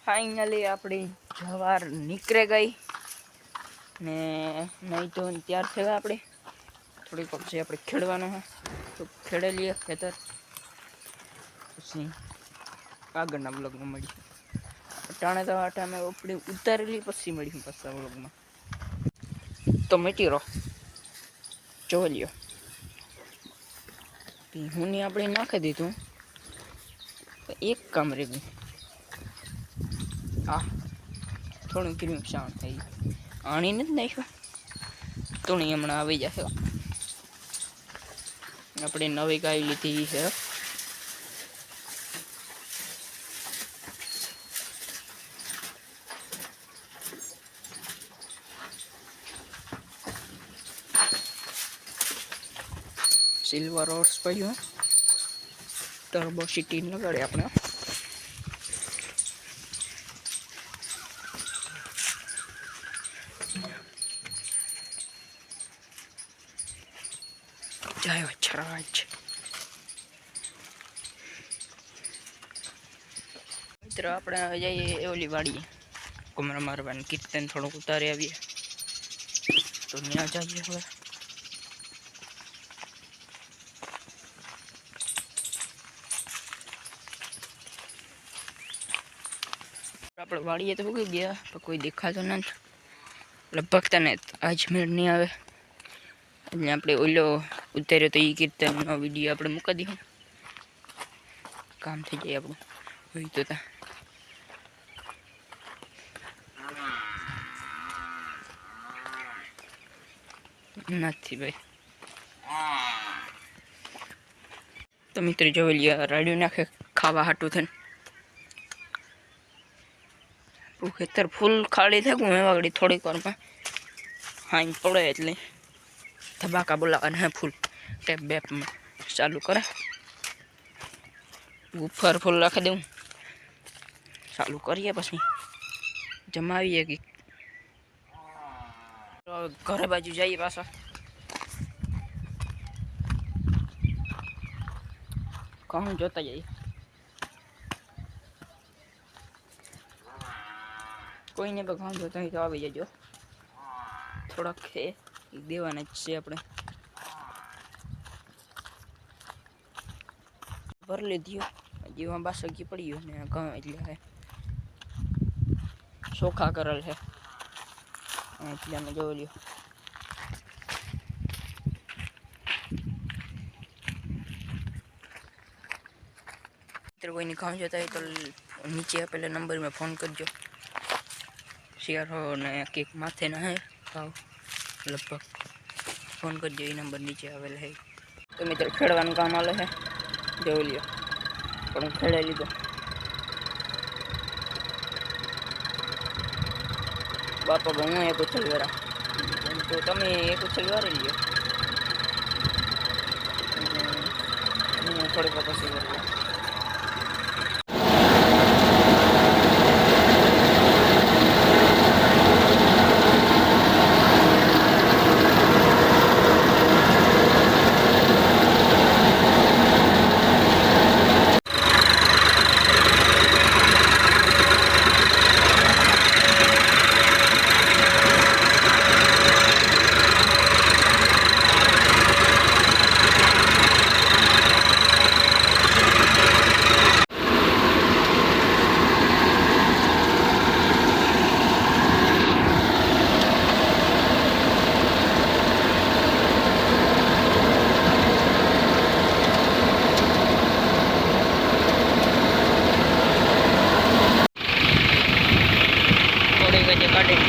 finally अपनी जवार निकले गई ने नहीं तो तैयार थे अपने थोड़ी पक्षी अपने खेड़वा है तो खेड़े लिए खेतर आगना ब्लॉग में मળી टाणे तो आ टाइम अपनी उतारेली पछी मળી पाछा ब्लॉग में तो मीठी रो जो लियो हूँ अपने नाखी दीधु एक काम रही गई आ थोड़ी क्रीम शाण थी आनी नहीं नाख्यो तुणी हमणा आई जाए अपने नवी गाय लीधी है सिल्वर हॉर्स पड़ो टर्बो सिटी लगाड़े अपने जय वच्छराज मित्र अपने जाइए ओली वाड़ी कुमरा मारवान कीर्तन थोड़ा उतारे आविए तो न्या जाइए हमें આપણે વાડીએ તો ઉગી ગયા પણ કોઈ દેખાતો નથી લગભગ તને આજ મેળ નહીં આવે એટલે આપણે ઓલો ઉતાર્યો તો એ કીર્તનનો વિડીયો આપણે મૂકી દઈએ કામ થઈ જાય આપણું હોય તો નથી ભાઈ તો મિત્રો જોઈ લ્યો રાડ્યું નાખે ખાવા હાટું થઈને खेतर फूल खाली थे मैं वगड़ी थोड़ी कर में हाँ पड़े एटले धबाका बोलावा है फूल टेप बेप में चालू करे ऊपर फूल रख दूँ चालू करिए पछी जमावीए कि घरे बाजू जाइए पासा कहूँ जोता जाइए कोई नहीं भगवान जो तो आ जाइए थोड़ा खे देवाना है अपने भर ले दियो जी वहाँ बस अगी पड़ी हो ने गाँव એટલે है सोखा करल है એટલે मैं जो लियो मित्र कोई नहीं गाँव जाता है तो नीचे पहले नंबर में फोन कर जो शेयर हो ने केक माथे ना है भाव लगभग फोन कर जो नंबर नीचे आवेल है तो मित्र खेड़वान काम आले है जो लियो पण खेड़े लीधो बापा बहु एक उछलवेरा तो तमे एक उछलवारी लियो थोड़ी पापा से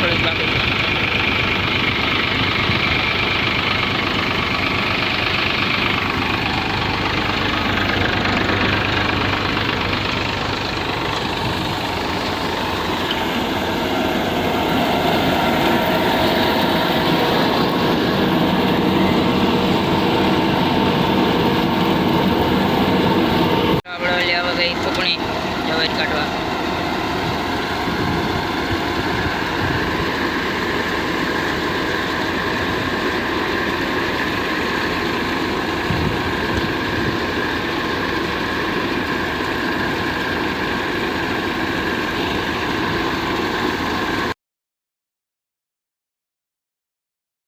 थोड़ी बाकी